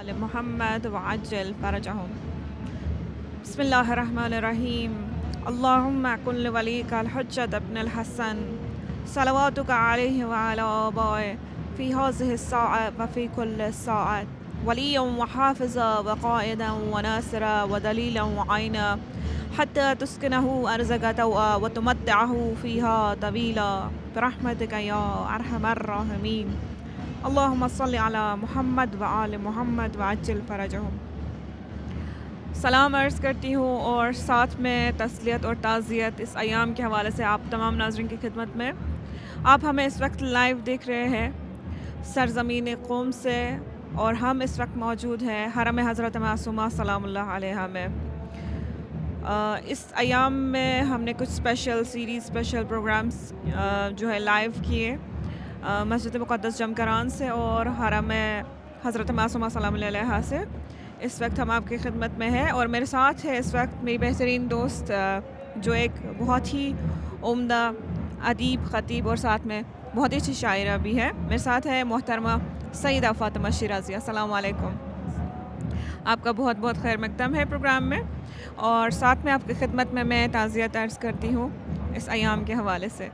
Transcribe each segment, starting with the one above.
آل محمد وعجل فرجهم بسم الله الرحمن الرحيم اللهم كن لوليك الحجة ابن الحسن صلواتك عليه وعلى آبائه في هذه الساعة وفي كل ساعة وليا وحافظا وقائدا وناصرا ودليلا وعينا حتى تسكنه أرزك توأ وتمتعه فيها طويلا برحمتك يا أرحم الراحمين اللهم صل على محمد وآل محمد وعجل فرجهم. سلام عرض کرتی ہوں اور ساتھ میں تسلیت اور تعزیت اس ایام کے حوالے سے آپ تمام ناظرین کی خدمت میں. آپ ہمیں اس وقت لائیو دیکھ رہے ہیں سرزمین قوم سے اور ہم اس وقت موجود ہیں حرم حضرت معصومہ سلام اللہ علیہا میں. اس ایام میں ہم نے کچھ اسپیشل سیریز اسپیشل پروگرامز جو ہے لائیو کیے مسجد مقدس جمکران سے اور حرم حضرت معصومہ سلام اللہ علیہا سے. اس وقت ہم آپ کی خدمت میں ہیں اور میرے ساتھ ہے اس وقت میری بہترین دوست جو ایک بہت ہی عمدہ ادیب خطیب اور ساتھ میں بہت ہی اچھی شاعرہ بھی ہے. میرے ساتھ ہے محترمہ سیدہ فاطمہ شیرازی. السلام علیکم. آپ کا بہت بہت خیر مقدم ہے پروگرام میں اور ساتھ میں آپ کی خدمت میں تعزیت عرض کرتی ہوں اس ایام کے حوالے سے.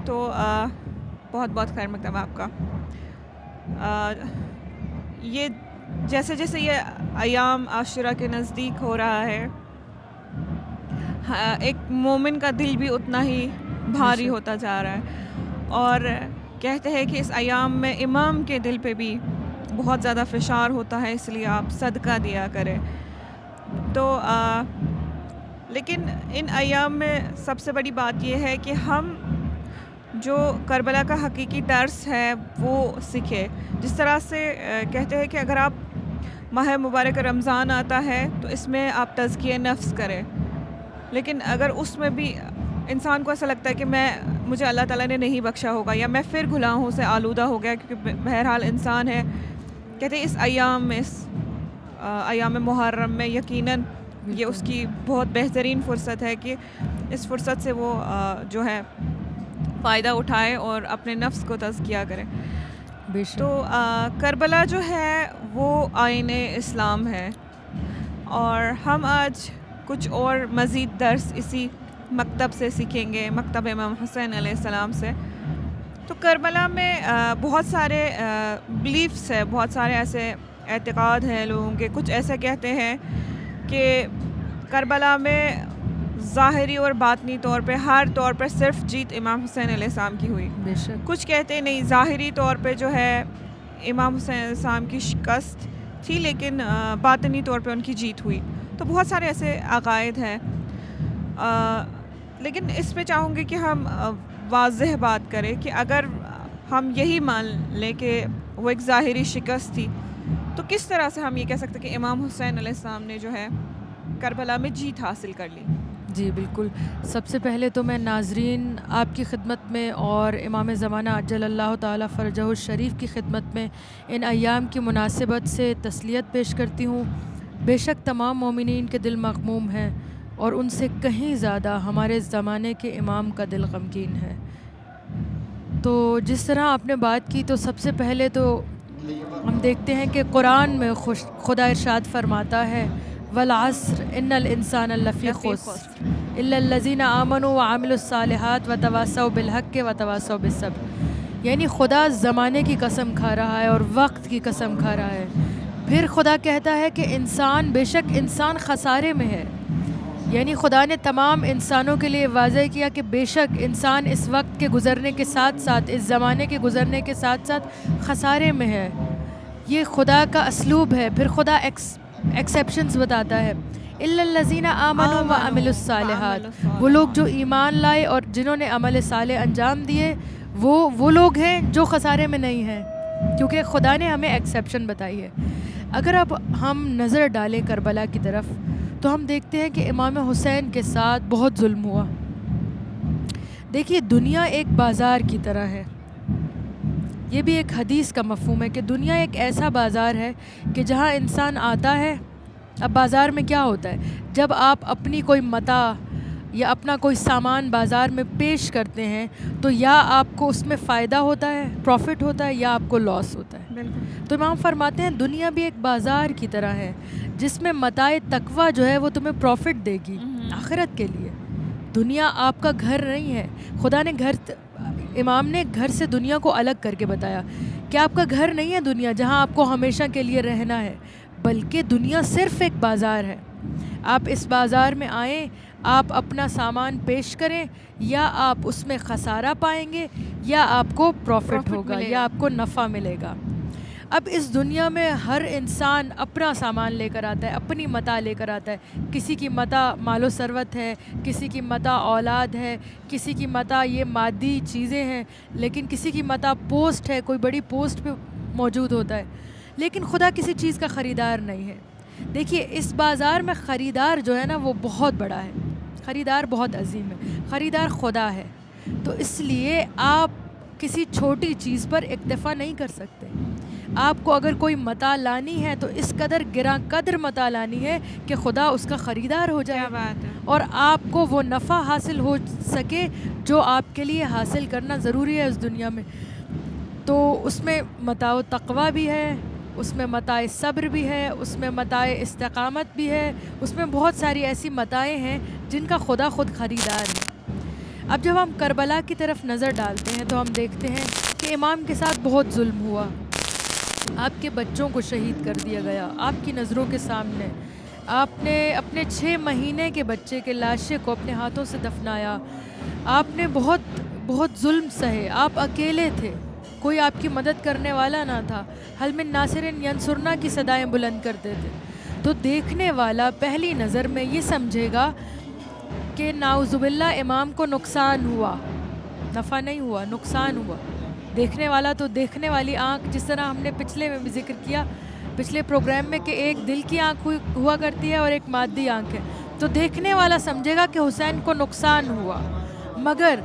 تو بہت بہت خیر مقدم آپ کا. یہ جیسے جیسے یہ ایام عاشورہ کے نزدیک ہو رہا ہے ایک مومن کا دل بھی اتنا ہی بھاری ہوتا جا رہا ہے اور کہتے ہیں کہ اس ایام میں امام کے دل پہ بھی بہت زیادہ فشار ہوتا ہے، اس لیے آپ صدقہ دیا کریں. تو لیکن ان ایام میں سب سے بڑی بات یہ ہے کہ ہم جو کربلا کا حقیقی درس ہے وہ سیکھے. جس طرح سے کہتے ہیں کہ اگر آپ ماہ مبارک رمضان آتا ہے تو اس میں آپ تزکیہ نفس کریں، لیکن اگر اس میں بھی انسان کو ایسا لگتا ہے کہ مجھے اللہ تعالیٰ نے نہیں بخشا ہوگا یا میں پھر گناہوں سے آلودہ ہو گیا، کیونکہ بہرحال انسان ہے. کہتے ہیں اس ایام میں اس ایام محرم میں یقیناً یہ اس کی بہت بہترین فرصت ہے کہ اس فرصت سے وہ جو ہے فائدہ اٹھائے اور اپنے نفس کو تزکیہ کرے. تو کربلا جو ہے وہ آئین اسلام ہے اور ہم آج کچھ اور مزید درس اسی مکتب سے سیکھیں گے، مکتب امام حسین علیہ السلام سے. تو کربلا میں بہت سارے بلیفس ہے، بہت سارے ایسے اعتقاد ہیں لوگوں کے. کچھ ایسے کہتے ہیں کہ کربلا میں ظاہری اور باطنی طور پہ ہر طور پہ صرف جیت امام حسین علیہ السلام کی ہوئی. کچھ کہتے ہیں نہیں، ظاہری طور پہ جو ہے امام حسین علیہ السلام کی شکست تھی لیکن باطنی طور پہ ان کی جیت ہوئی. تو بہت سارے ایسے عقائد ہیں لیکن اس پہ چاہوں گی کہ ہم واضح بات کریں کہ اگر ہم یہی مان لیں کہ وہ ایک ظاہری شکست تھی تو کس طرح سے ہم یہ کہہ سکتے کہ امام حسین علیہ السلام نے جو ہے کربلا میں جیت حاصل کر لی. جی بالکل. سب سے پہلے تو میں ناظرین آپ کی خدمت میں اور امام زمانہ عجل اللہ تعالیٰ فرجہ الشریف کی خدمت میں ان ایام کی مناسبت سے تسلیت پیش کرتی ہوں. بے شک تمام مومنین کے دل مغموم ہیں اور ان سے کہیں زیادہ ہمارے زمانے کے امام کا دل غمگین ہے. تو جس طرح آپ نے بات کی تو سب سے پہلے تو ہم دیکھتے ہیں کہ قرآن میں خدا ارشاد فرماتا ہے والعصر ان الانسان لفی خسر الا الذین آمنوا وعملوا الصالحات وتواصوا بالحق وتواصوا بالصبر. یعنی خدا زمانے کی قسم کھا رہا ہے اور وقت کی قسم کھا رہا ہے. پھر خدا کہتا ہے کہ انسان بے شک انسان خسارے میں ہے. یعنی خدا نے تمام انسانوں کے لیے واضح کیا کہ بے شک انسان اس وقت کے گزرنے کے ساتھ ساتھ اس زمانے کے گزرنے کے ساتھ ساتھ خسارے میں ہے. یہ خدا کا اسلوب ہے. پھر خدا ایکسیپشنز بتاتا ہے الا الذین آمنوا وعملوا الصالحات. وہ لوگ جو ایمان لائے اور جنہوں نے عمل صالح انجام دیے وہ لوگ ہیں جو خسارے میں نہیں ہیں، کیونکہ خدا نے ہمیں ایکسیپشن بتائی ہے. اگر اب ہم نظر ڈالیں کربلا کی طرف تو ہم دیکھتے ہیں کہ امام حسین کے ساتھ بہت ظلم ہوا. دیکھیے دنیا ایک بازار کی طرح ہے. یہ بھی ایک حدیث کا مفہوم ہے کہ دنیا ایک ایسا بازار ہے کہ جہاں انسان آتا ہے. اب بازار میں کیا ہوتا ہے؟ جب آپ اپنی کوئی متاع یا اپنا کوئی سامان بازار میں پیش کرتے ہیں تو یا آپ کو اس میں فائدہ ہوتا ہے، پروفٹ ہوتا ہے، یا آپ کو لاس ہوتا ہے. بالکل. تو امام فرماتے ہیں دنیا بھی ایک بازار کی طرح ہے جس میں متاع تقویٰ جو ہے وہ تمہیں پروفٹ دے گی آخرت کے لیے. دنیا آپ کا گھر نہیں ہے. خدا نے امام نے گھر سے دنیا کو الگ کر کے بتایا کہ آپ کا گھر نہیں ہے دنیا جہاں آپ کو ہمیشہ کے لیے رہنا ہے، بلکہ دنیا صرف ایک بازار ہے. آپ اس بازار میں آئیں، آپ اپنا سامان پیش کریں، یا آپ اس میں خسارہ پائیں گے یا آپ کو پروفٹ ہوگا ملے یا گا. آپ کو نفع ملے گا. اب اس دنیا میں ہر انسان اپنا سامان لے کر آتا ہے، اپنی متاع لے کر آتا ہے. کسی کی متاع مال و ثروت ہے، کسی کی متاع اولاد ہے، کسی کی متاع یہ مادی چیزیں ہیں، لیکن کسی کی متاع پوسٹ ہے، کوئی بڑی پوسٹ پہ موجود ہوتا ہے. لیکن خدا کسی چیز کا خریدار نہیں ہے. دیکھیے اس بازار میں خریدار جو ہے نا وہ بہت بڑا ہے، خریدار بہت عظیم ہے، خریدار خدا ہے. تو اس لیے آپ کسی چھوٹی چیز پر اکتفا نہیں کر سکتے. آپ کو اگر کوئی متاع لانی ہے تو اس قدر گراں قدر متاع لانی ہے کہ خدا اس کا خریدار ہو جائے. کیا بات ہے. اور آپ کو وہ نفع حاصل ہو سکے جو آپ کے لیے حاصل کرنا ضروری ہے اس دنیا میں. تو اس میں متاع تقویٰ بھی ہے، اس میں متاع صبر بھی ہے، اس میں متاع استقامت بھی ہے، اس میں بہت ساری ایسی متاعیں ہیں جن کا خدا خود خریدار ہے. اب جب ہم کربلا کی طرف نظر ڈالتے ہیں تو ہم دیکھتے ہیں کہ امام کے ساتھ بہت ظلم ہوا. آپ کے بچوں کو شہید کر دیا گیا آپ کی نظروں کے سامنے. آپ نے اپنے 6 مہینے کے بچے کے لاشے کو اپنے ہاتھوں سے دفنایا. آپ نے بہت بہت ظلم سہے. آپ اکیلے تھے، کوئی آپ کی مدد کرنے والا نہ تھا. حل من ناصر ینصرنا کی صدائیں بلند کرتے تھے. تو دیکھنے والا پہلی نظر میں یہ سمجھے گا کہ نعوذ باللہ امام کو نقصان ہوا، نفع نہیں ہوا، نقصان ہوا. دیکھنے والا تو دیکھنے والی آنکھ، جس طرح ہم نے پچھلے میں بھی ذکر کیا پچھلے پروگرام میں کہ ایک دل کی آنکھ ہوا کرتی ہے اور ایک مادی آنکھ ہے. تو دیکھنے والا سمجھے گا کہ حسین کو نقصان ہوا. مگر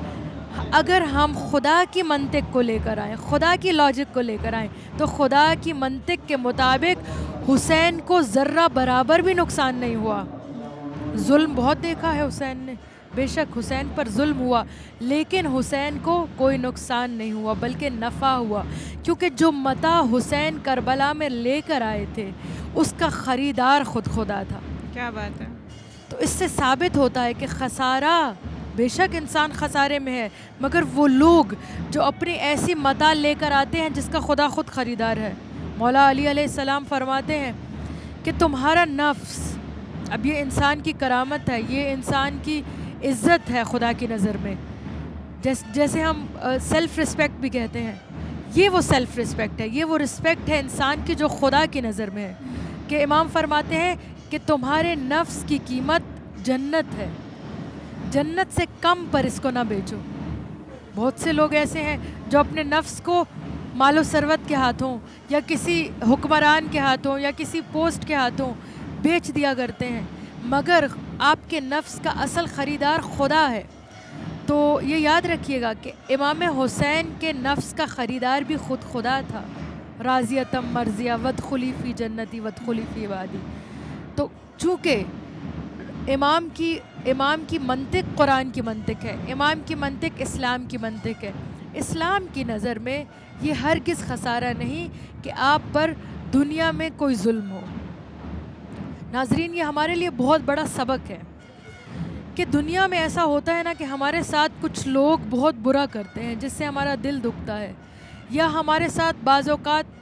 اگر ہم خدا کی منطق کو لے کر آئیں، خدا کی لاجک کو لے کر آئیں، تو خدا کی منطق کے مطابق حسین کو ذرہ برابر بھی نقصان نہیں ہوا. ظلم بہت دیکھا ہے حسین نے، بے شک حسین پر ظلم ہوا، لیکن حسین کو کوئی نقصان نہیں ہوا بلکہ نفع ہوا. کیونکہ جو متاع حسین کربلا میں لے کر آئے تھے اس کا خریدار خود خدا تھا. کیا بات ہے. تو اس سے ثابت ہوتا ہے کہ خسارہ، بے شک انسان خسارے میں ہے، مگر وہ لوگ جو اپنی ایسی متاع لے کر آتے ہیں جس کا خدا خود خریدار ہے. مولا علی علیہ السلام فرماتے ہیں کہ تمہارا نفس، اب یہ انسان کی کرامت ہے، یہ انسان کی عزت ہے خدا کی نظر میں. جیسے ہم سیلف رسپیکٹ بھی کہتے ہیں، یہ وہ سیلف رسپیکٹ ہے، یہ وہ رسپیکٹ ہے انسان کی جو خدا کی نظر میں ہے. کہ امام فرماتے ہیں کہ تمہارے نفس کی قیمت جنت ہے، جنت سے کم پر اس کو نہ بیچو. بہت سے لوگ ایسے ہیں جو اپنے نفس کو مال و ثروت کے ہاتھوں یا کسی حکمران کے ہاتھوں یا کسی پوسٹ کے ہاتھوں بیچ دیا کرتے ہیں، مگر آپ کے نفس کا اصل خریدار خدا ہے. تو یہ یاد رکھیے گا کہ امام حسین کے نفس کا خریدار بھی خود خدا تھا. راضیتم مرضیہ ودخلی فی جنتی ودخلی فی عبادی. تو چونکہ امام کی منطق قرآن کی منطق ہے، امام کی منطق اسلام کی منطق ہے. اسلام کی نظر میں یہ ہرگز خسارہ نہیں کہ آپ پر دنیا میں کوئی ظلم ہو. ناظرین، یہ ہمارے لیے بہت بڑا سبق ہے کہ دنیا میں ایسا ہوتا ہے نا کہ ہمارے ساتھ کچھ لوگ بہت برا کرتے ہیں جس سے ہمارا دل دکھتا ہے، یا ہمارے ساتھ بعض اوقات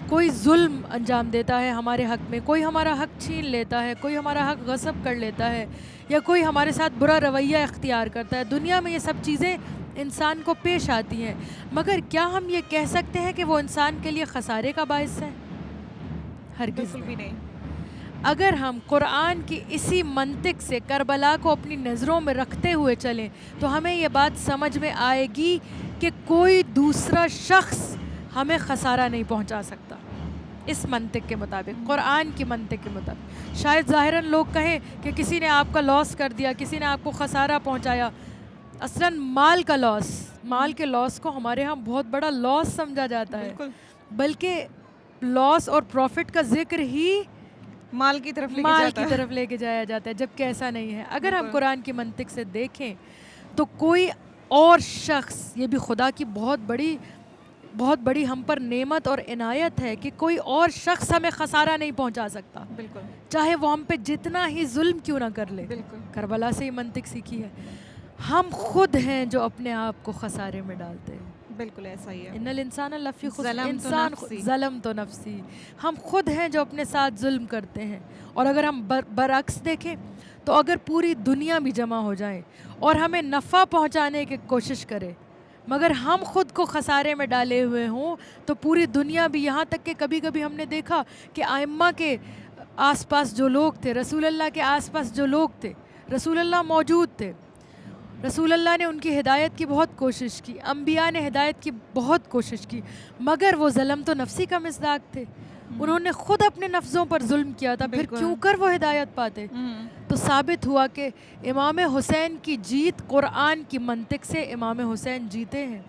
کوئی ظلم انجام دیتا ہے ہمارے حق میں، کوئی ہمارا حق چھین لیتا ہے، کوئی ہمارا حق غصب کر لیتا ہے، یا کوئی ہمارے ساتھ برا رویہ اختیار کرتا ہے. دنیا میں یہ سب چیزیں انسان کو پیش آتی ہیں، مگر کیا ہم یہ کہہ سکتے ہیں کہ وہ انسان کے لیے خسارے کا باعث ہے؟ ہرگز بالکل بھی نہیں. اگر ہم قرآن کی اسی منطق سے کربلا کو اپنی نظروں میں رکھتے ہوئے چلیں تو ہمیں یہ بات سمجھ میں آئے گی کہ کوئی دوسرا شخص ہمیں خسارہ نہیں پہنچا سکتا. اس منطق کے مطابق، قرآن کی منطق کے مطابق. شاید ظاہراً لوگ کہیں کہ کسی نے آپ کا لاس کر دیا، کسی نے آپ کو خسارہ پہنچایا. اصلاً مال کا لاس، مال کے لاس کو ہمارے ہاں بہت بڑا لاس سمجھا جاتا ہے، بالکل بلکہ لاس اور پروفٹ کا ذکر ہی مال کی طرف لے کے مال جاتا کی ہے. طرف لے کے جایا جاتا ہے، جبکہ ایسا نہیں ہے. اگر ہم بالکل. قرآن کی منطق سے دیکھیں تو کوئی اور شخص، یہ بھی خدا کی بہت بڑی ہم پر نعمت اور عنایت ہے کہ کوئی اور شخص ہمیں خسارہ نہیں پہنچا سکتا، بالکل چاہے وہ ہم پہ جتنا ہی ظلم کیوں نہ کر لے. بالکل کربلا سے ہی منطق سیکھی ہے. ہم خود ہیں جو اپنے آپ کو خسارے میں ڈالتے ہیں. بالکل ایسا ہی ہے. ان الانسان لفی خسر، ظلمت انسان نفسی. ظلم تو نفسی، ہم خود ہیں جو اپنے ساتھ ظلم کرتے ہیں. اور اگر ہم برعکس دیکھیں تو اگر پوری دنیا بھی جمع ہو جائے اور ہمیں نفع پہنچانے کی کوشش کرے مگر ہم خود کو خسارے میں ڈالے ہوئے ہوں تو پوری دنیا بھی، یہاں تک کہ کبھی کبھی ہم نے دیکھا کہ ائمہ کے آس پاس جو لوگ تھے، رسول اللہ کے آس پاس جو لوگ تھے، رسول اللہ موجود تھے، رسول اللہ نے ان کی ہدایت کی بہت کوشش کی، انبیاء نے ہدایت کی بہت کوشش کی، مگر وہ ظلم تو نفسی کا مصداق تھے. انہوں نے خود اپنے نفسوں پر ظلم کیا تھا، پھر بالکل. کیوں کر وہ ہدایت پاتے؟ تو ثابت ہوا کہ امام حسین کی جیت قرآن کی منطق سے امام حسین جیتے ہیں.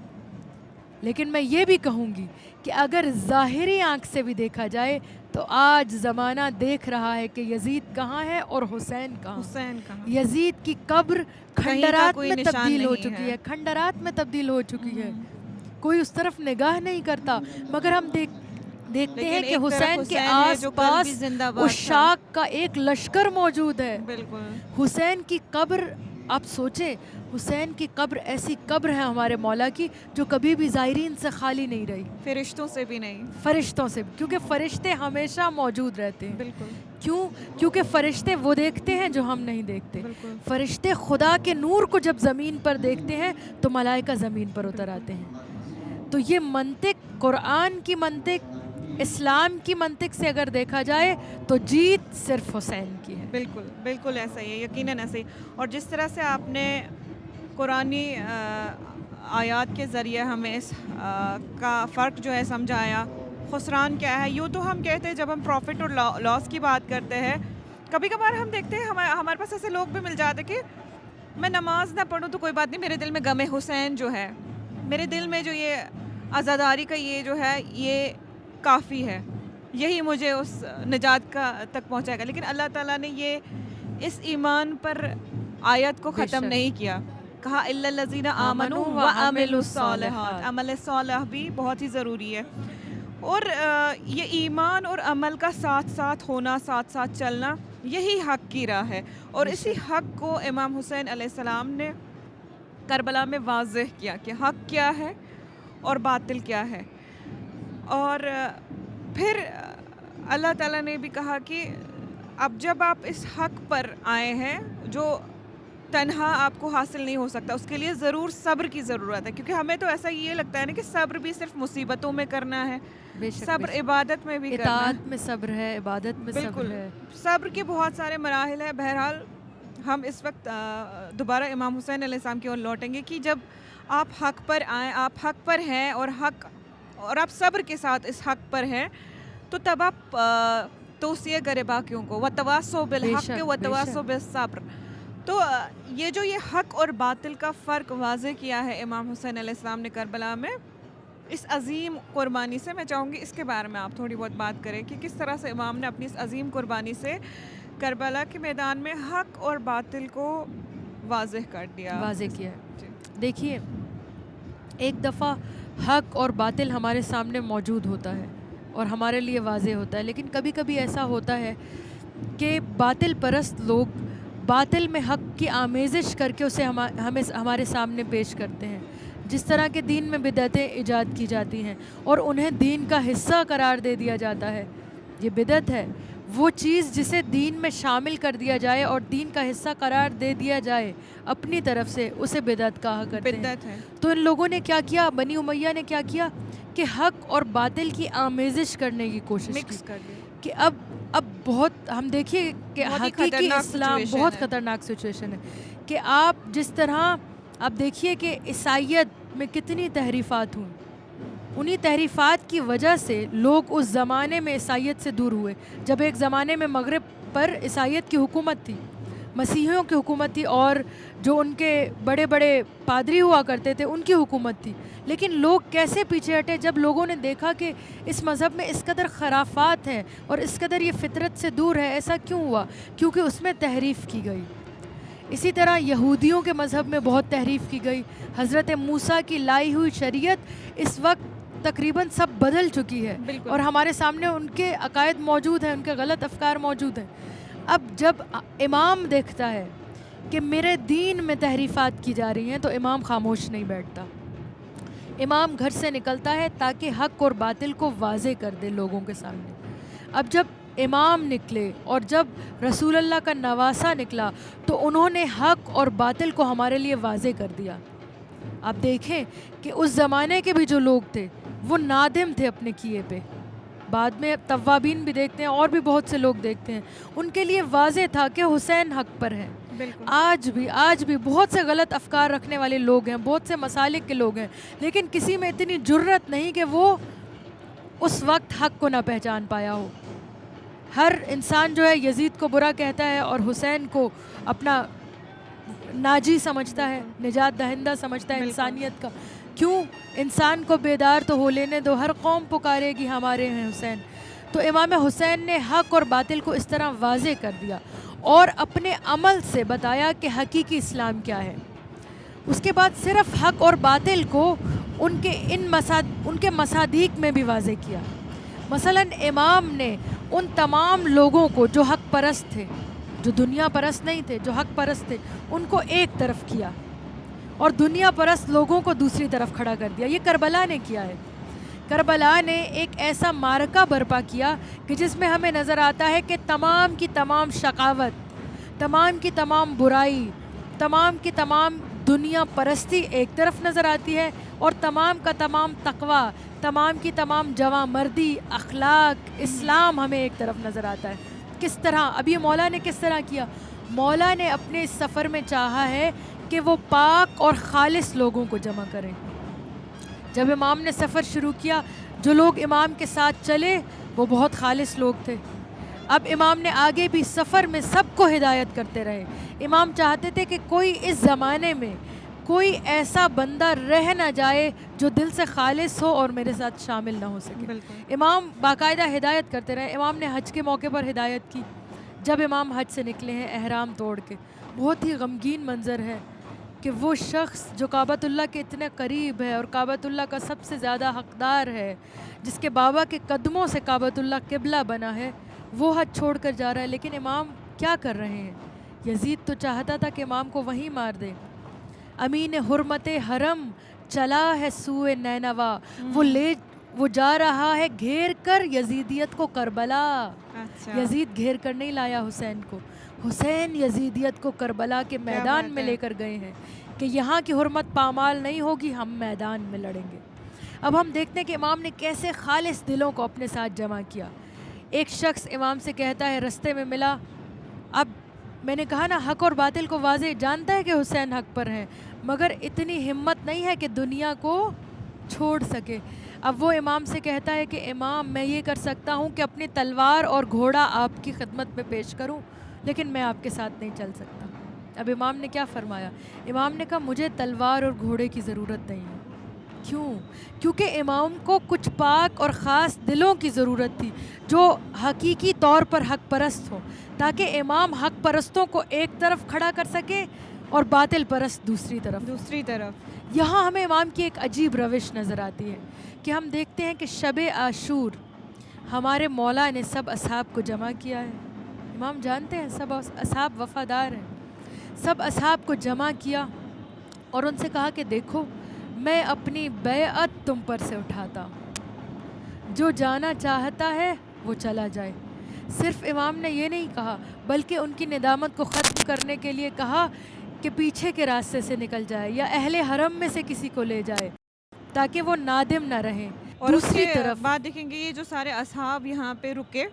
لیکن میں یہ بھی کہوں گی کہ اگر ظاہری آنکھ سے بھی دیکھا جائے تو آج زمانہ دیکھ رہا ہے کہ یزید کہاں ہے اور حسین کہاں. حسین کہاں؟ یزید کی قبر کہیں کا کھنڈرات کوئی میں نشان تبدیل ہو نہیں چکی ہے. ہے، کھنڈرات میں تبدیل ہو چکی ہے. کوئی اس طرف نگاہ نہیں کرتا، مگر ہم دیکھتے ہیں لیکن کہ ایک طرف حسین کے حسین ہے آس جو کل بھی پاس زندہ باد اس تھا. شاخ کا ایک لشکر موجود ہے. بالکل. حسین کی قبر، آپ سوچیں، حسین کی قبر ایسی قبر ہے ہمارے مولا کی جو کبھی بھی زائرین سے خالی نہیں رہی، فرشتوں سے بھی نہیں. فرشتوں سے، کیونکہ فرشتے ہمیشہ موجود رہتے ہیں. بالکل. کیونکہ فرشتے وہ دیکھتے ہیں جو ہم نہیں دیکھتے. بالکل. فرشتے خدا کے نور کو جب زمین پر دیکھتے ہیں تو ملائکہ زمین پر اتر آتے ہیں. تو یہ منطق، قرآن کی منطق، اسلام کی منطق سے اگر دیکھا جائے تو جیت صرف حسین کی ہے. بالکل بالکل ایسا ہی ہے، یقیناً ایسا ہی. اور جس طرح سے آپ نے قرآنی آیات کے ذریعے ہمیں اس کا فرق جو ہے سمجھایا، خسران کیا ہے. یوں تو ہم کہتے ہیں جب ہم پروفٹ اور لاس کی بات کرتے ہیں، کبھی کبھار ہم دیکھتے ہیں ہمارے پاس ایسے لوگ بھی مل جاتے کہ میں نماز نہ پڑھوں تو کوئی بات نہیں، میرے دل میں غم حسین جو ہے، میرے دل میں جو یہ عزاداری کا یہ جو ہے یہ کافی ہے، یہی مجھے اس نجات کا تک پہنچائے گا. لیکن اللہ تعالیٰ نے یہ اس ایمان پر آیت کو ختم نہیں کیا. کہا الا الذین آمنوا وعملوا الصالحات. عمل صالح بھی بہت ہی ضروری ہے. اور یہ ایمان اور عمل کا ساتھ ساتھ ہونا، ساتھ ساتھ چلنا، یہی حق کی راہ ہے. اور اسی حق کو امام حسین علیہ السلام نے کربلا میں واضح کیا کہ حق کیا ہے اور باطل کیا ہے. اور پھر اللہ تعالیٰ نے بھی کہا کہ اب جب آپ اس حق پر آئے ہیں جو تنہا آپ کو حاصل نہیں ہو سکتا، اس کے لیے ضرور صبر کی ضرورت ہے. کیونکہ ہمیں تو ایسا یہ لگتا ہے نا کہ صبر بھی صرف مصیبتوں میں کرنا ہے، صبر عبادت میں بھی کرنا ہے، اطاعت میں صبر ہے، عبادت میں صبر ہے. صبر کے بہت سارے مراحل ہیں. بہرحال ہم اس وقت دوبارہ امام حسین علیہ السلام کی اور لوٹیں گے کہ جب آپ حق پر آئیں، آپ حق پر ہیں اور آپ صبر کے ساتھ اس حق پر ہیں، تو تب آپ توصیہ کرے باقیوں کو، وتواصوا بالحق وتواصوا بالصبر. تو یہ حق اور باطل کا فرق واضح کیا ہے امام حسین علیہ السلام نے کربلا میں اس عظیم قربانی سے. میں چاہوں گی اس کے بارے میں آپ تھوڑی بہت بات کریں کہ کس طرح سے امام نے اپنی اس عظیم قربانی سے کربلا کے میدان میں حق اور باطل کو واضح کر دیا، واضح کیا ہے. دیکھیے، ایک دفعہ حق اور باطل ہمارے سامنے موجود ہوتا ہے اور ہمارے لیے واضح ہوتا ہے، لیکن کبھی کبھی ایسا ہوتا ہے کہ باطل پرست لوگ باطل میں حق کی آمیزش کر کے اسے ہمارے سامنے پیش کرتے ہیں. جس طرح کے دین میں بدعتیں ایجاد کی جاتی ہیں اور انہیں دین کا حصہ قرار دے دیا جاتا ہے. یہ بدعت ہے، وہ چیز جسے دین میں شامل کر دیا جائے اور دین کا حصہ قرار دے دیا جائے اپنی طرف سے، اسے بدعت کہا کرتے ہیں. بدعت ہے. تو ان لوگوں نے کیا کیا، بنی امیہ نے کیا کیا کہ حق اور باطل کی آمیزش کرنے کی کوشش کی کہ اب بہت ہم دیکھیے کہ حقیقی اسلام بہت خطرناک سچویشن ہے کہ آپ جس طرح آپ دیکھیے کہ عیسائیت میں کتنی تحریفات ہوئیں، انہی تحریفات کی وجہ سے لوگ اس زمانے میں عیسائیت سے دور ہوئے. جب ایک زمانے میں مغرب پر عیسائیت کی حکومت تھی، مسیحیوں کی حکومت تھی اور جو ان کے بڑے بڑے پادری ہوا کرتے تھے ان کی حکومت تھی. لیکن لوگ کیسے پیچھے ہٹے جب لوگوں نے دیکھا کہ اس مذہب میں اس قدر خرافات ہیں اور اس قدر یہ فطرت سے دور ہے. ایسا کیوں ہوا؟ کیونکہ اس میں تحریف کی گئی. اسی طرح یہودیوں کے مذہب میں بہت تحریف کی گئی. حضرت موسیٰ کی لائی ہوئی شریعت اس وقت تقریباً سب بدل چکی ہے بالکل. اور ہمارے سامنے ان کے عقائد موجود ہیں، ان کے غلط افکار موجود ہیں. اب جب امام دیکھتا ہے کہ میرے دین میں تحریفات کی جا رہی ہیں تو امام خاموش نہیں بیٹھتا. امام گھر سے نکلتا ہے تاکہ حق اور باطل کو واضح کر دے لوگوں کے سامنے. اب جب امام نکلے اور جب رسول اللہ کا نواسہ نکلا تو انہوں نے حق اور باطل کو ہمارے لیے واضح کر دیا. آپ دیکھیں کہ اس زمانے کے بھی جو لوگ تھے وہ نادم تھے اپنے کیے پہ. بعد میں توابین بھی دیکھتے ہیں اور بھی بہت سے لوگ دیکھتے ہیں، ان کے لیے واضح تھا کہ حسین حق پر ہیں. بالکل. آج بھی بہت سے غلط افکار رکھنے والے لوگ ہیں، بہت سے مسالک کے لوگ ہیں، لیکن کسی میں اتنی جرت نہیں کہ وہ اس وقت حق کو نہ پہچان پایا ہو. ہر انسان جو ہے یزید کو برا کہتا ہے اور حسین کو اپنا ناجی سمجھتا ہے، نجات دہندہ سمجھتا ہے بالکل. انسانیت کا. کیوں؟ انسان کو بیدار تو ہو لینے دو، ہر قوم پکارے گی ہمارے ہیں حسین. تو امام حسین نے حق اور باطل کو اس طرح واضح کر دیا اور اپنے عمل سے بتایا کہ حقیقی اسلام کیا ہے. اس کے بعد صرف حق اور باطل کو ان کے مصادیق میں بھی واضح کیا. مثلا امام نے ان تمام لوگوں کو جو حق پرست تھے، جو دنیا پرست نہیں تھے، جو حق پرست تھے، ان کو ایک طرف کیا اور دنیا پرست لوگوں کو دوسری طرف کھڑا کر دیا. یہ کربلا نے کیا ہے. کربلا نے ایک ایسا معرکہ برپا کیا کہ جس میں ہمیں نظر آتا ہے کہ تمام کی تمام شقاوت، تمام کی تمام برائی، تمام کی تمام دنیا پرستی ایک طرف نظر آتی ہے اور تمام کا تمام تقوی، تمام کی تمام جواں مردی، اخلاق، اسلام ہمیں ایک طرف نظر آتا ہے. کس طرح؟ اب یہ مولا نے کس طرح کیا؟ مولا نے اپنے اس سفر میں چاہا ہے کہ وہ پاک اور خالص لوگوں کو جمع کریں. جب امام نے سفر شروع کیا، جو لوگ امام کے ساتھ چلے وہ بہت خالص لوگ تھے. اب امام نے آگے بھی سفر میں سب کو ہدایت کرتے رہے. امام چاہتے تھے کہ کوئی اس زمانے میں کوئی ایسا بندہ رہ نہ جائے جو دل سے خالص ہو اور میرے ساتھ شامل نہ ہو سکے. بالکل. امام باقاعدہ ہدایت کرتے رہے. امام نے حج کے موقع پر ہدایت کی. جب امام حج سے نکلے ہیں احرام توڑ کے، بہت ہی غمگین منظر ہے کہ وہ شخص جو کعبۃ اللہ کے اتنے قریب ہے اور کعبۃ اللہ کا سب سے زیادہ حقدار ہے، جس کے بابا کے قدموں سے کعبۃ اللہ قبلہ بنا ہے، وہ حج چھوڑ کر جا رہا ہے. لیکن امام کیا کر رہے ہیں؟ یزید تو چاہتا تھا کہ امام کو وہیں مار دے. امین حرمت حرم چلا ہے سوئے نینوا، وہ جا رہا ہے گھیر کر یزیدیت کو کربلا. اچھا. یزید گھیر کر نہیں لایا حسین کو، حسین یزیدیت کو کربلا کے میدان بات میں ہے. لے کر گئے ہیں کہ یہاں کی حرمت پامال نہیں ہوگی، ہم میدان میں لڑیں گے. اب ہم دیکھتے ہیں کہ امام نے کیسے خالص دلوں کو اپنے ساتھ جمع کیا. ایک شخص امام سے کہتا ہے، رستے میں ملا. اب میں نے کہا نا، حق اور باطل کو واضح جانتا ہے کہ حسین حق پر ہیں، مگر اتنی ہمت نہیں ہے کہ دنیا کو چھوڑ سکے. اب وہ امام سے کہتا ہے کہ امام، میں یہ کر سکتا ہوں کہ اپنی تلوار اور گھوڑا آپ کی خدمت میں پیش کروں، لیکن میں آپ کے ساتھ نہیں چل سکتا. اب امام نے کیا فرمایا؟ امام نے کہا مجھے تلوار اور گھوڑے کی ضرورت نہیں ہے. کیوں؟ کیونکہ امام کو کچھ پاک اور خاص دلوں کی ضرورت تھی جو حقیقی طور پر حق پرست ہو، تاکہ امام حق پرستوں کو ایک طرف کھڑا کر سکے اور باطل پرست دوسری طرف. یہاں ہمیں امام کی ایک عجیب روش نظر آتی ہے کہ ہم دیکھتے ہیں کہ شب عاشور ہمارے مولا نے سب اصحاب کو جمع کیا ہے. امام جانتے ہیں سب اصحاب وفادار ہیں. سب اصحاب کو جمع کیا اور ان سے کہا کہ دیکھو، میں اپنی بیعت تم پر سے اٹھاتا ہوں، جو جانا چاہتا ہے وہ چلا جائے. صرف امام نے یہ نہیں کہا بلکہ ان کی ندامت کو ختم کرنے کے لیے کہا کہ پیچھے کے راستے سے نکل جائے یا اہل حرم میں سے کسی کو لے جائے تاکہ وہ نادم نہ رہیں. اور دوسری اس کے طرف بعد دیکھیں گے یہ جو سارے اصحاب یہاں پہ رکے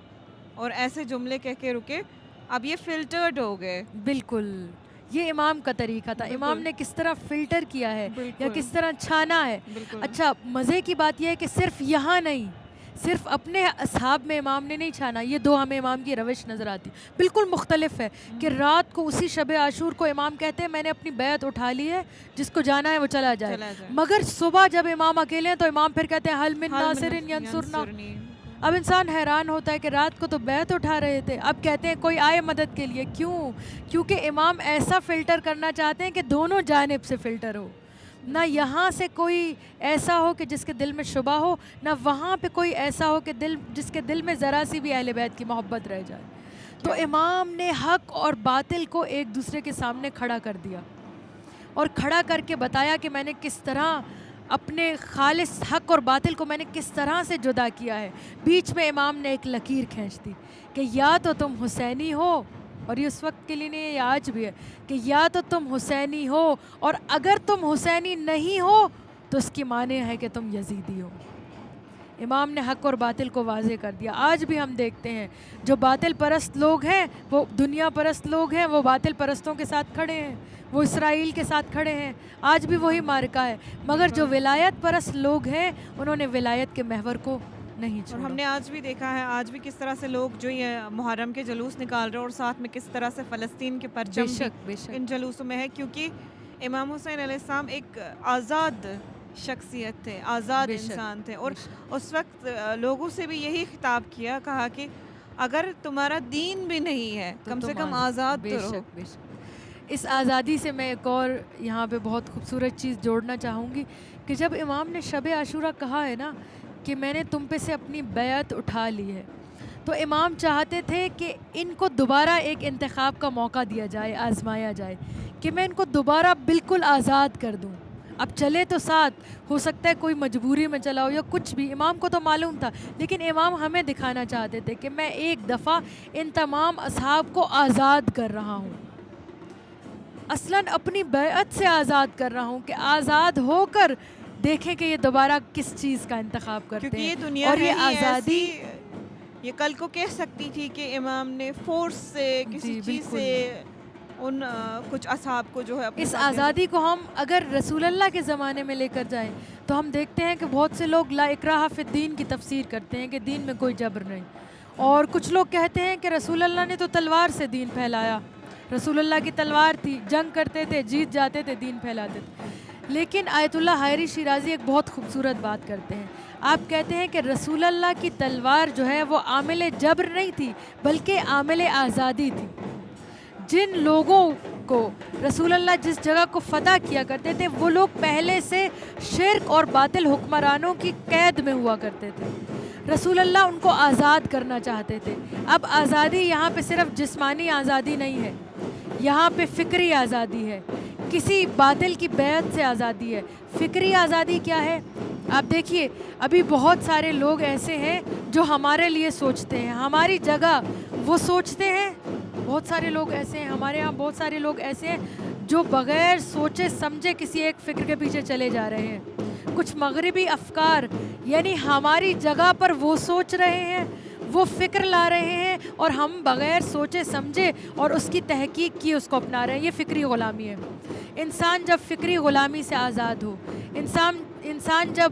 اور ایسے جملے کہہ کے رکے، اب یہ فلٹرڈ ہو گئے. بالکل یہ امام کا طریقہ تھا. بالکل. امام نے کس طرح فلٹر کیا ہے یا بالکل. کس طرح چھانا ہے. بالکل. اچھا، مزے کی بات یہ ہے کہ صرف یہاں نہیں، صرف اپنے اصحاب میں امام نے نہیں چھانا. یہ دو ہمیں امام کی روش نظر آتی بالکل مختلف ہے کہ رات کو اسی شب عاشور کو امام کہتے ہیں میں نے اپنی بیعت اٹھا لی ہے, جس کو جانا ہے وہ چلا جائے, مگر صبح جب امام اکیلے ہیں تو امام پھر کہتے ہیں حل من ناصر ینصرنا. اب انسان حیران ہوتا ہے کہ رات کو تو بیعت اٹھا رہے تھے, اب کہتے ہیں کوئی آئے مدد کے لیے. کیوں؟ کیونکہ امام ایسا فلٹر کرنا چاہتے ہیں کہ دونوں جانب سے فلٹر ہو, نہ یہاں سے کوئی ایسا ہو کہ جس کے دل میں شبہ ہو, نہ وہاں پہ کوئی ایسا ہو کہ جس کے دل میں ذرا سی بھی اہل بیت کی محبت رہ جائے. تو امام نے حق اور باطل کو ایک دوسرے کے سامنے کھڑا کر دیا اور کھڑا کر کے بتایا کہ میں نے کس طرح اپنے خالص حق اور باطل کو میں نے کس طرح سے جدا کیا ہے. بیچ میں امام نے ایک لکیر کھینچ دی کہ یا تو تم حسینی ہو, اور یہ اس وقت کے لیے نہیں, یہ آج بھی ہے, کہ یا تو تم حسینی ہو, اور اگر تم حسینی نہیں ہو تو اس کی معنی ہے کہ تم یزیدی ہو. امام نے حق اور باطل کو واضح کر دیا. آج بھی ہم دیکھتے ہیں جو باطل پرست لوگ ہیں, وہ دنیا پرست لوگ ہیں, وہ باطل پرستوں کے ساتھ کھڑے ہیں, وہ اسرائیل کے ساتھ کھڑے ہیں. آج بھی وہی مارکا ہے, مگر جو ولایت پرست لوگ ہیں انہوں نے ولایت کے محور کو نہیں چھوڑا. اور ہم نے آج بھی دیکھا ہے, آج بھی کس طرح سے لوگ جو یہ محرم کے جلوس نکال رہے ہیں, اور ساتھ میں کس طرح سے فلسطین کے پرچم بھی ان جلوسوں میں ہے, کیونکہ امام حسین علیہ السلام ایک آزاد شخصیت تھے, آزاد انسان تھے, اور اس وقت لوگوں سے بھی یہی خطاب کیا, کہا کہ اگر تمہارا دین بھی نہیں ہے کم سے کم آزاد تو رہو. اس آزادی سے میں ایک اور یہاں پہ بہت خوبصورت چیز جوڑنا چاہوں گی کہ جب امام نے شب عاشورہ کہا ہے نا کہ میں نے تم پہ سے اپنی بیعت اٹھا لی ہے, تو امام چاہتے تھے کہ ان کو دوبارہ ایک انتخاب کا موقع دیا جائے, آزمایا جائے کہ میں ان کو دوبارہ بالکل آزاد کر دوں. اب چلے تو ساتھ, ہو سکتا ہے کوئی مجبوری میں چلا ہو یا کچھ بھی, امام کو تو معلوم تھا, لیکن امام ہمیں دکھانا چاہتے تھے کہ میں ایک دفعہ ان تمام اصحاب کو آزاد کر رہا ہوں, اصلاً اپنی بیعت سے آزاد کر رہا ہوں, کہ آزاد ہو کر دیکھیں کہ یہ دوبارہ کس چیز کا انتخاب کرتے ہیں. کیونکہ یہ دنیا اور یہ آزادی یہ کل کو کہہ سکتی تھی کہ امام نے فورس سے کسی چیز سے ان کچھ اصحاب کو جو ہے اس آزادی کو ہم اگر رسول اللہ کے زمانے میں لے کر جائیں تو ہم دیکھتے ہیں کہ بہت سے لوگ لا اکراہ فی الدین کی تفسیر کرتے ہیں کہ دین میں کوئی جبر نہیں, اور کچھ لوگ کہتے ہیں کہ رسول اللہ نے تو تلوار سے دین پھیلایا, رسول اللہ کی تلوار تھی, جنگ کرتے تھے, جیت جاتے تھے, دین پھیلاتے تھے. لیکن آیت اللہ حائری شیرازی ایک بہت خوبصورت بات کرتے ہیں. آپ کہتے ہیں کہ رسول اللہ کی تلوار جو ہے وہ عامل جبر نہیں تھی بلکہ عامل آزادی تھی. جن لوگوں کو رسول اللہ جس جگہ کو فتح کیا کرتے تھے وہ لوگ پہلے سے شرک اور باطل حکمرانوں کی قید میں ہوا کرتے تھے, رسول اللہ ان کو آزاد کرنا چاہتے تھے. اب آزادی یہاں پہ صرف جسمانی آزادی نہیں ہے, یہاں پہ فکری آزادی ہے, کسی باطل کی بیعت سے آزادی ہے. فکری آزادی کیا ہے؟ آپ دیکھیے ابھی بہت سارے لوگ ایسے ہیں جو ہمارے لیے سوچتے ہیں, ہماری جگہ وہ سوچتے ہیں. بہت سارے لوگ ایسے ہیں, ہمارے ہاں بہت سارے لوگ ایسے ہیں جو بغیر سوچے سمجھے کسی ایک فکر کے پیچھے چلے جا رہے ہیں. کچھ مغربی افکار یعنی ہماری جگہ پر وہ سوچ رہے ہیں, وہ فکر لا رہے ہیں, اور ہم بغیر سوچے سمجھے اور اس کی تحقیق کی اس کو اپنا رہے ہیں. یہ فکری غلامی ہے. انسان جب فکری غلامی سے آزاد ہو, انسان جب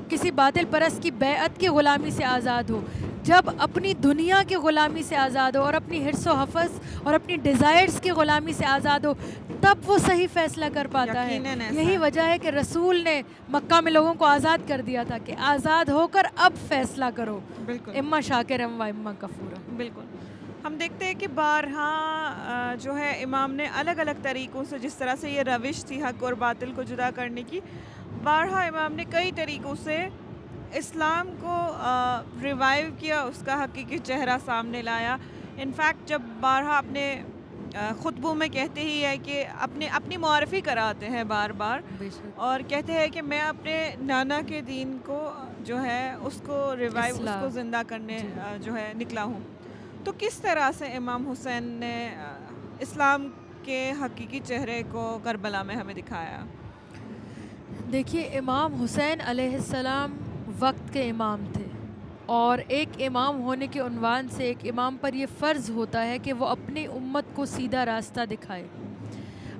کسی باطل پرست کی بیعت کی غلامی سے آزاد ہو, جب اپنی دنیا کی غلامی سے آزاد ہو اور اپنی حرص و حفظ اور اپنی ڈیزائرز کی غلامی سے آزاد ہو, تب وہ صحیح فیصلہ کر پاتا ہے. یہی وجہ ہے کہ رسول نے مکہ میں لوگوں کو آزاد کر دیا تھا کہ آزاد ہو کر اب فیصلہ کرو, اما شاکرم و اما کفورا. بالکل ہم دیکھتے ہیں کہ بارہا جو ہے امام نے الگ الگ طریقوں سے, جس طرح سے یہ روش تھی حق اور باطل کو جدا کرنے کی, بارہا امام نے کئی طریقوں سے اسلام کو ریوائیو کیا, اس کا حقیقی چہرہ سامنے لایا. انفیکٹ جب بارہا اپنے خطبوں میں کہتے ہی ہے کہ اپنی معرفی کراتے ہیں بار بار, اور کہتے ہیں کہ میں اپنے نانا کے دین کو جو ہے اس کو ریوائیو, اس کو زندہ کرنے جو ہے نکلا ہوں. تو کس طرح سے امام حسین نے اسلام کے حقیقی چہرے کو کربلا میں ہمیں دکھایا؟ دیکھیے امام حسین علیہ السلام وقت کے امام تھے, اور ایک امام ہونے کے عنوان سے ایک امام پر یہ فرض ہوتا ہے کہ وہ اپنی امت کو سیدھا راستہ دکھائے.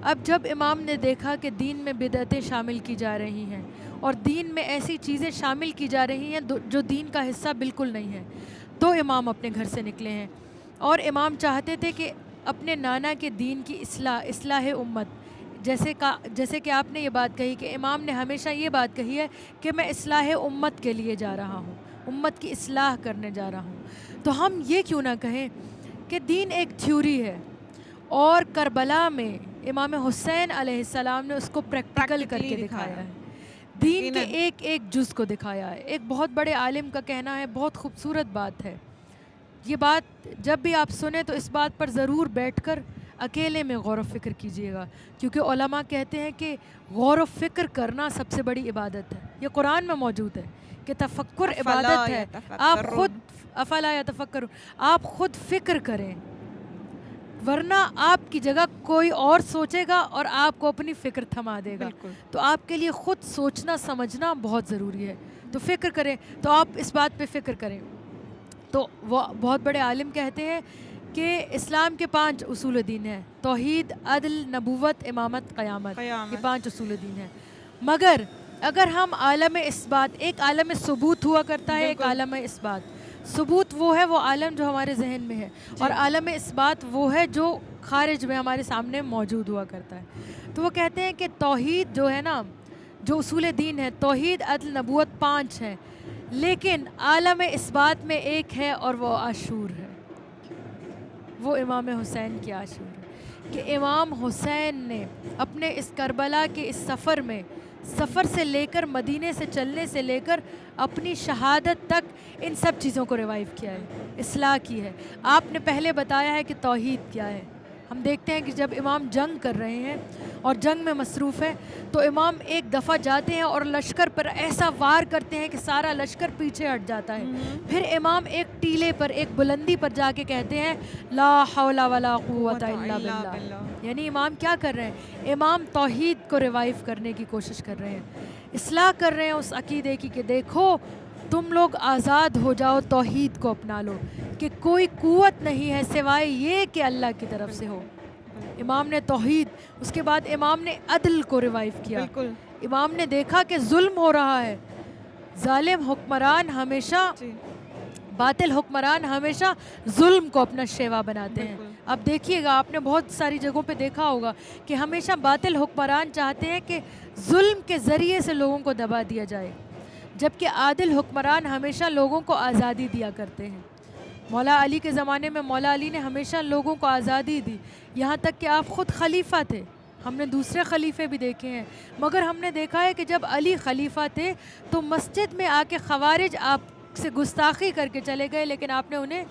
اب جب امام نے دیکھا کہ دین میں بدعتیں شامل کی جا رہی ہیں اور دین میں ایسی چیزیں شامل کی جا رہی ہیں جو دین کا حصہ بالکل نہیں ہے. تو امام اپنے گھر سے نکلے ہیں اور امام چاہتے تھے کہ اپنے نانا کے دین کی اصلاح امت، جیسے کہ آپ نے یہ بات کہی کہ امام نے ہمیشہ یہ بات کہی ہے کہ میں اصلاح امت کے لیے جا رہا ہوں، امت کی اصلاح کرنے جا رہا ہوں. تو ہم یہ کیوں نہ کہیں کہ دین ایک تھیوری ہے اور کربلا میں امام حسین علیہ السلام نے اس کو پریکٹیکل کر کے دکھایا ہے، دین کے ایک ایک جز کو دکھایا ہے. ایک بہت بڑے عالم کا کہنا ہے، بہت خوبصورت بات ہے. یہ بات جب بھی آپ سنیں تو اس بات پر ضرور بیٹھ کر اکیلے میں غور و فکر کیجیے گا، کیونکہ علماء کہتے ہیں کہ غور و فکر کرنا سب سے بڑی عبادت ہے. یہ قرآن میں موجود ہے کہ تفکر عبادت ہے. آپ خود افلا یتفکرون، آپ خود فکر کریں، ورنہ آپ کی جگہ کوئی اور سوچے گا اور آپ کو اپنی فکر تھما دے گا. تو آپ کے لیے خود سوچنا سمجھنا بہت ضروری ہے. تو فکر کریں، تو آپ اس بات پہ فکر کریں. تو وہ بہت بڑے عالم کہتے ہیں کہ اسلام کے 5 اصول دین ہیں: توحید، عدل، نبوت، امامت، قیامت. یہ 5 اصول دین ہیں. مگر اگر ہم عالم اثبات، ایک عالم ثبوت ہوا کرتا ہے، ایک عالم اثبات. ثبوت وہ ہے وہ عالم جو ہمارے ذہن میں ہے، اور عالم اثبات وہ ہے جو خارج میں ہمارے سامنے موجود ہوا کرتا ہے. تو وہ کہتے ہیں کہ توحید جو ہے نا، جو اصول دین ہے، توحید، عدل، نبوت 5 ہیں، لیکن عالم اثبات میں ایک ہے اور وہ عاشور ہے، وہ امام حسین کی عاشور ہے. کہ امام حسین نے اپنے اس کربلا کے اس سفر سے لے کر مدینے سے چلنے سے لے کر اپنی شہادت تک ان سب چیزوں کو ریوائیو کیا ہے، اصلاح کی ہے. آپ نے پہلے بتایا ہے کہ توحید کیا ہے. ہم دیکھتے ہیں کہ جب امام جنگ کر رہے ہیں اور جنگ میں مصروف ہیں تو امام ایک دفعہ جاتے ہیں اور لشکر پر ایسا وار کرتے ہیں کہ سارا لشکر پیچھے ہٹ جاتا ہے. پھر امام ایک ٹیلے پر، ایک بلندی پر جا کے کہتے ہیں لا حول ولا قوت الا باللہ. یعنی امام کیا کر رہے ہیں؟ امام توحید کو ریوائیو کرنے کی کوشش کر رہے ہیں، اصلاح کر رہے ہیں اس عقیدے کی کہ دیکھو تم لوگ آزاد ہو جاؤ، توحید کو اپنا لو، کہ کوئی قوت نہیں ہے سوائے یہ کہ اللہ کی طرف سے ہو. امام نے توحید، اس کے بعد امام نے عدل کو ریوائیو کیا. امام نے دیکھا کہ ظلم ہو رہا ہے، ظالم حکمران ہمیشہ، باطل حکمران ہمیشہ ظلم کو اپنا شیوا بناتے ہیں. اب دیکھیے گا، آپ نے بہت ساری جگہوں پہ دیکھا ہوگا کہ ہمیشہ باطل حکمران چاہتے ہیں کہ ظلم کے ذریعے سے لوگوں کو دبا دیا جائے، جبکہ عادل حکمران ہمیشہ لوگوں کو آزادی دیا کرتے ہیں. مولا علی کے زمانے میں مولا علی نے ہمیشہ لوگوں کو آزادی دی، یہاں تک کہ آپ خود خلیفہ تھے. ہم نے دوسرے خلیفے بھی دیکھے ہیں، مگر ہم نے دیکھا ہے کہ جب علی خلیفہ تھے تو مسجد میں آ کے خوارج آپ سے گستاخی کر کے چلے گئے، لیکن آپ نے انہیں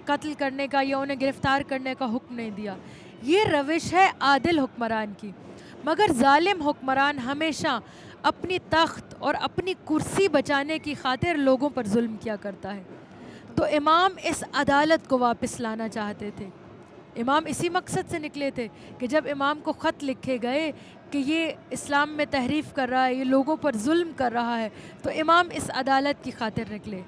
قتل کرنے کا یا انہیں گرفتار کرنے کا حکم نہیں دیا. یہ روش ہے عادل حکمران کی. مگر ظالم حکمران ہمیشہ اپنی تخت اور اپنی کرسی بچانے کی خاطر لوگوں پر ظلم کیا کرتا ہے. تو امام اس عدالت کو واپس لانا چاہتے تھے. امام اسی مقصد سے نکلے تھے کہ جب امام کو خط لکھے گئے کہ یہ اسلام میں تحریف کر رہا ہے، یہ لوگوں پر ظلم کر رہا ہے، تو امام اس عدالت کی خاطر نکلے.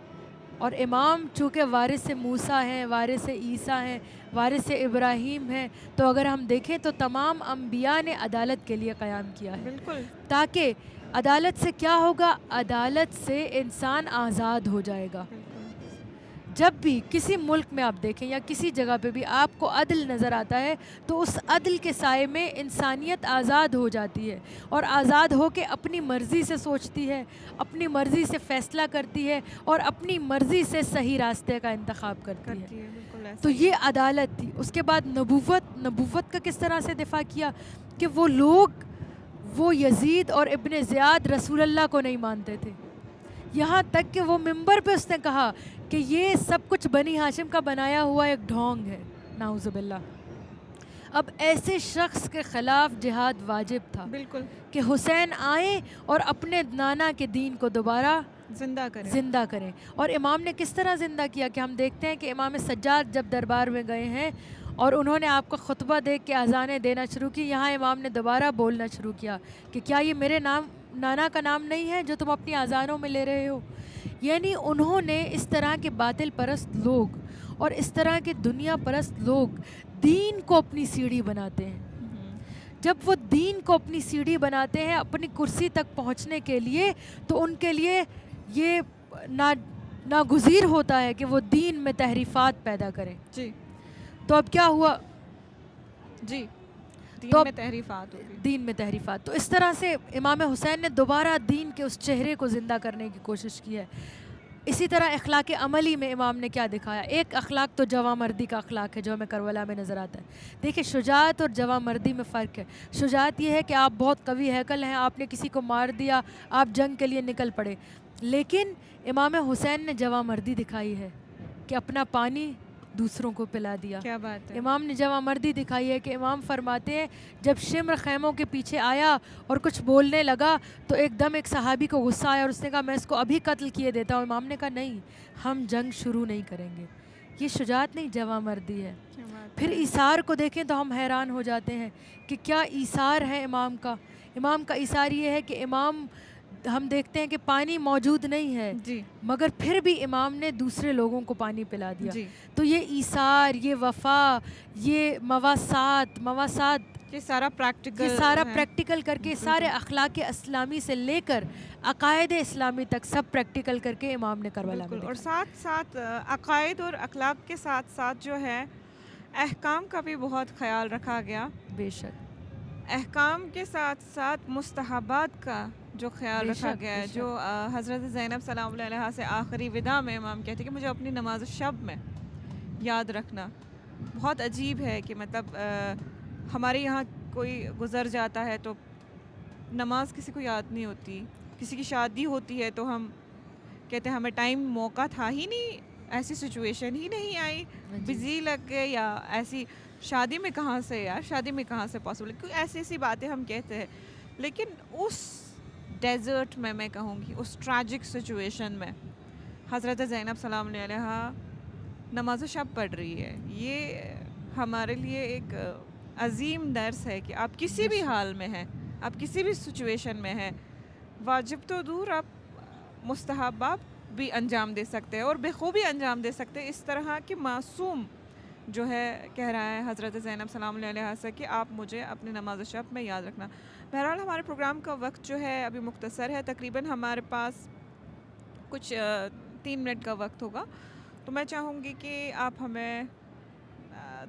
اور امام چونکہ وارث موسیٰ ہیں، وارث عیسیٰ ہیں، وارث ابراہیم ہیں، تو اگر ہم دیکھیں تو تمام انبیاء نے عدالت کے لیے قیام کیا ہے. تاکہ عدالت سے کیا ہوگا؟ عدالت سے انسان آزاد ہو جائے گا. جب بھی کسی ملک میں آپ دیکھیں یا کسی جگہ پہ بھی آپ کو عدل نظر آتا ہے تو اس عدل کے سائے میں انسانیت آزاد ہو جاتی ہے، اور آزاد ہو کے اپنی مرضی سے سوچتی ہے، اپنی مرضی سے فیصلہ کرتی ہے، اور اپنی مرضی سے صحیح راستے کا انتخاب کرتی ہے. تو یہ عدالت تھی. اس کے بعد نبوت کا کس طرح سے دفاع کیا کہ وہ لوگ، وہ یزید اور ابن زیاد رسول اللہ کو نہیں مانتے تھے، یہاں تک کہ وہ منبر پہ اس نے کہا کہ یہ سب کچھ بنی ہاشم کا بنایا ہوا ایک ڈھونگ ہے، نعوذ باللہ. اب ایسے شخص کے خلاف جہاد واجب تھا کہ حسین آئیں اور اپنے نانا کے دین کو دوبارہ زندہ کریں. اور امام نے کس طرح زندہ کیا کہ ہم دیکھتے ہیں کہ امام سجاد جب دربار میں گئے ہیں اور انہوں نے آپ کا خطبہ دیکھ کے اذانیں دینا شروع کی، یہاں امام نے دوبارہ بولنا شروع کیا کہ کیا یہ میرے نانا کا نام نہیں ہے جو تم اپنی اذانوں میں لے رہے ہو. یعنی انہوں نے اس طرح کے باطل پرست لوگ اور اس طرح کے دنیا پرست لوگ دین کو اپنی سیڑھی بناتے ہیں. جب وہ دین کو اپنی سیڑھی بناتے ہیں اپنی کرسی تک پہنچنے کے لیے تو ان کے لیے یہ ناگزیر ہوتا ہے کہ وہ دین میں تحریفات پیدا کریں. جی تو اب کیا ہوا؟ جی دین تو میں تحریفات ہوگی. دین میں تحریفات. تو اس طرح سے امام حسین نے دوبارہ دین کے اس چہرے کو زندہ کرنے کی کوشش کی ہے. اسی طرح اخلاق عملی میں امام نے کیا دکھایا؟ ایک اخلاق تو جواں مردی کا اخلاق ہے جو ہمیں کربلا میں نظر آتا ہے. دیکھیں شجاعت اور جواں مردی میں فرق ہے. شجاعت یہ ہے کہ آپ بہت قوی ہیکل ہیں, آپ نے کسی کو مار دیا, آپ جنگ کے لیے نکل پڑے. لیکن امام حسین نے جواں مردی دکھائی ہے کہ اپنا پانی دوسروں کو پلا دیا. کیا بات ہے. امام نے جواں مردی دکھائی ہے کہ امام فرماتے ہیں جب شمر خیموں کے پیچھے آیا اور کچھ بولنے لگا تو ایک دم ایک صحابی کو غصہ آیا اور اس نے کہا میں اس کو ابھی قتل کیے دیتا ہوں. امام نے کہا نہیں, ہم جنگ شروع نہیں کریں گے. یہ شجاعت نہیں, جواں مردی ہے. کیا بات پھر ہے. ایثار کو دیکھیں تو ہم حیران ہو جاتے ہیں کہ کیا ایثار ہے امام کا. امام کا ایثار یہ ہے کہ امام, ہم دیکھتے ہیں کہ پانی موجود نہیں ہے جی مگر پھر بھی امام نے دوسرے لوگوں کو پانی پلا دیا. جی تو یہ ایثار, یہ وفا, یہ مواسات یہ سارا پریکٹیکل یہ سارا ہے. پریکٹیکل کر کے سارے اخلاق اسلامی سے لے کر عقائد اسلامی تک سب پریکٹیکل کر کے امام نے کربلا میں بالکل. اور دکھایا. ساتھ ساتھ عقائد اور اخلاق کے ساتھ ساتھ جو ہے احکام کا بھی بہت خیال رکھا گیا. بے شک احکام کے ساتھ ساتھ مستحبات کا جو خیال بے رکھا شک، گیا بے ہے, شک. جو حضرت زینب سلام اللہ علیہا سے آخری وداع میں امام کہتے ہیں کہ مجھے اپنی نماز شب میں یاد رکھنا. بہت عجیب ہے کہ مطلب ہمارے یہاں کوئی گزر جاتا ہے تو نماز کسی کو یاد نہیں ہوتی. کسی کی شادی ہوتی ہے تو ہم کہتے ہیں ہمیں ٹائم موقع تھا ہی نہیں, ایسی سچویشن ہی نہیں آئی, بزی لگ گئے, یا ایسی شادی میں کہاں سے یار, شادی میں کہاں سے پاسبل, کیونکہ ایسی ایسی باتیں ہم کہتے ہیں. لیکن اس ڈیزرٹ میں کہوں گی, اس ٹریجک سچویشن میں حضرت زینب سلام اللہ علیہا نماز شب پڑھ رہی ہے. یہ ہمارے لیے ایک عظیم درس ہے کہ آپ کسی بھی حال میں ہیں, آپ کسی بھی سچویشن میں ہیں, واجب تو دور آپ مستحبات بھی انجام دے سکتے ہیں اور بخوبی انجام دے سکتے ہیں. اس طرح کہ معصوم جو ہے کہہ رہا ہے حضرت زینب سلام اللہ علیہا سے کہ آپ مجھے اپنی نماز شب میں یاد رکھنا. بہرحال ہمارے پروگرام کا وقت جو ہے ابھی مختصر ہے, تقریباً ہمارے پاس کچھ 3 منٹ کا وقت ہوگا. تو میں چاہوں گی کہ آپ ہمیں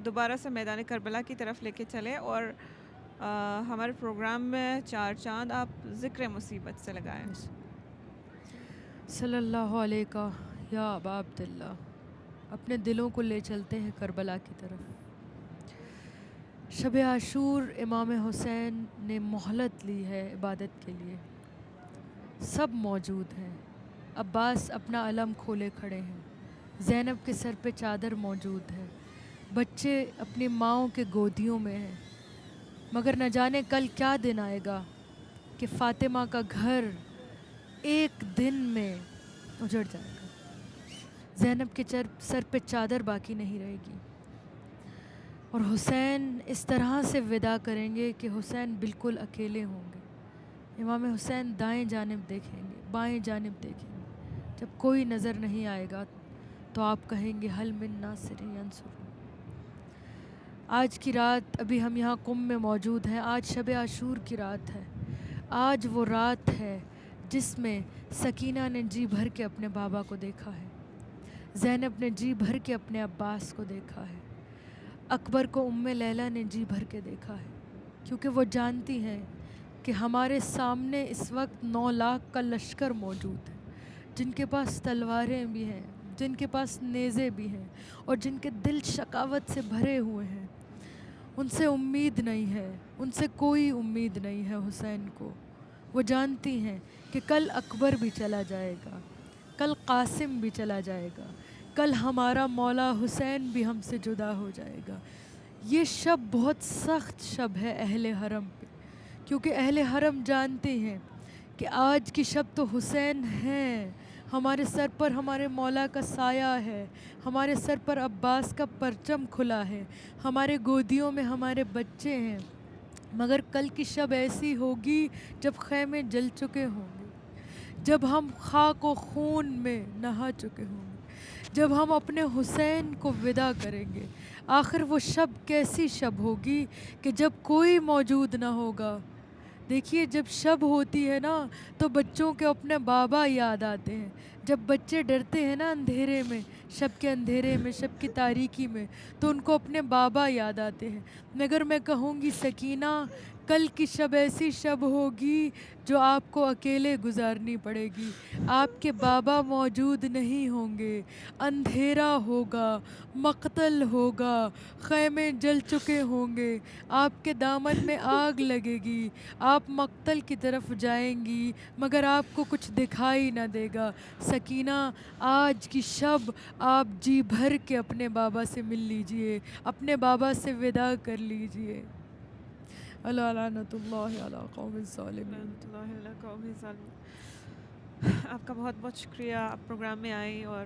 دوبارہ سے میدان کربلا کی طرف لے کے چلیں اور ہمارے پروگرام میں 4 چاند آپ ذکر مصیبت سے لگائیں. صلی اللہ علیہ یا ابا عبداللہ. اپنے دلوں کو لے چلتے ہیں کربلا کی طرف. شب عاشور امام حسین نے مہلت لی ہے عبادت کے لیے. سب موجود ہیں. عباس اپنا علم کھولے کھڑے ہیں, زینب کے سر پہ چادر موجود ہے, بچے اپنی ماؤں کے گودیوں میں ہیں. مگر نہ جانے کل کیا دن آئے گا کہ فاطمہ کا گھر ایک دن میں اجڑ جائے گا. زینب کے سر پہ چادر باقی نہیں رہے گی اور حسین اس طرح سے وداع کریں گے کہ حسین بالکل اکیلے ہوں گے. امام حسین دائیں جانب دیکھیں گے, بائیں جانب دیکھیں گے. جب کوئی نظر نہیں آئے گا تو آپ کہیں گے حل من ناصر ینصرنی. آج کی رات, ابھی ہم یہاں قم میں موجود ہیں, آج شب عاشور کی رات ہے. آج وہ رات ہے جس میں سکینہ نے جی بھر کے اپنے بابا کو دیکھا ہے, زینب نے جی بھر کے اپنے عباس کو دیکھا ہے, اکبر کو ام لیلہ نے جی بھر کے دیکھا ہے. کیونکہ وہ جانتی ہیں کہ ہمارے سامنے اس وقت 9 لاکھ کا لشکر موجود ہے, جن کے پاس تلواریں بھی ہیں, جن کے پاس نیزے بھی ہیں, اور جن کے دل شقاوت سے بھرے ہوئے ہیں. ان سے امید نہیں ہے, ان سے کوئی امید نہیں ہے حسین کو. وہ جانتی ہیں کہ کل اکبر بھی چلا جائے گا, کل قاسم بھی چلا جائے گا, کل ہمارا مولا حسین بھی ہم سے جدا ہو جائے گا. یہ شب بہت سخت شب ہے اہل حرم پہ, کیونکہ اہل حرم جانتے ہیں کہ آج کی شب تو حسین ہیں, ہمارے سر پر ہمارے مولا کا سایہ ہے, ہمارے سر پر عباس کا پرچم کھلا ہے, ہمارے گودیوں میں ہمارے بچے ہیں. مگر کل کی شب ایسی ہوگی جب خیمے جل چکے ہوں گے, جب ہم خاک و خون میں نہا چکے ہوں گے, جب ہم اپنے حسین کو ودا کریں گے۔ آخر وہ شب کیسی شب ہوگی کہ جب کوئی موجود نہ ہوگا۔ دیکھیے جب شب ہوتی ہے نا تو بچوں کے اپنے بابا یاد آتے ہیں۔ جب بچے ڈرتے ہیں نا اندھیرے میں، شب کے اندھیرے میں، شب کی تاریکی میں، تو ان کو اپنے بابا یاد آتے ہیں۔ مگر میں کہوں گی سکینہ، کل کی شب ایسی شب ہوگی جو آپ کو اکیلے گزارنی پڑے گی۔ آپ کے بابا موجود نہیں ہوں گے، اندھیرا ہوگا، مقتل ہوگا، خیمے جل چکے ہوں گے، آپ کے دامن میں آگ لگے گی، آپ مقتل کی طرف جائیں گی مگر آپ کو کچھ دکھائی نہ دے گا۔ سکینہ، آج کی شب آپ جی بھر کے اپنے بابا سے مل لیجئے، اپنے بابا سے وداع کر لیجئے۔ اللہ لعنت اللہ علی قوم الظالمین۔ رحمۃ اللہ علیہ قوم ظالم۔ آپ کا بہت بہت شکریہ، آپ پروگرام میں آئیں اور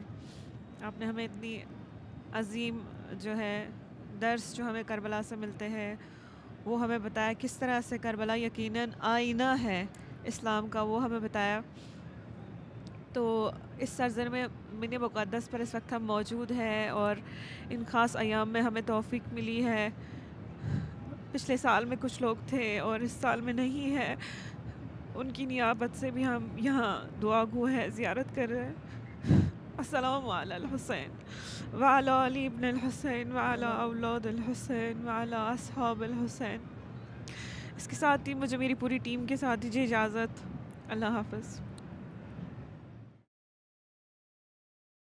آپ نے ہمیں اتنی عظیم جو ہے درس جو ہمیں کربلا سے ملتے ہیں وہ ہمیں بتایا، کس طرح سے کربلا یقیناً آئینہ ہے اسلام کا، وہ ہمیں بتایا۔ تو اس سرزمین مقدس پر اس وقت ہم موجود ہیں اور ان خاص ایام میں ہمیں توفیق ملی ہے۔ پچھلے سال میں کچھ لوگ تھے اور اس سال میں نہیں ہے، ان کی نیابت سے بھی ہم یہاں دعا گو ہے، زیارت کر رہے ہیں۔ السلام علی الحسین وعلی علی ابن الحسین وعلی اولاد الحسین وعلی اصحاب الحسین۔ اس کے ساتھ ہی مجھے میری پوری ٹیم کے ساتھ دیجیے اجازت۔ اللہ حافظ۔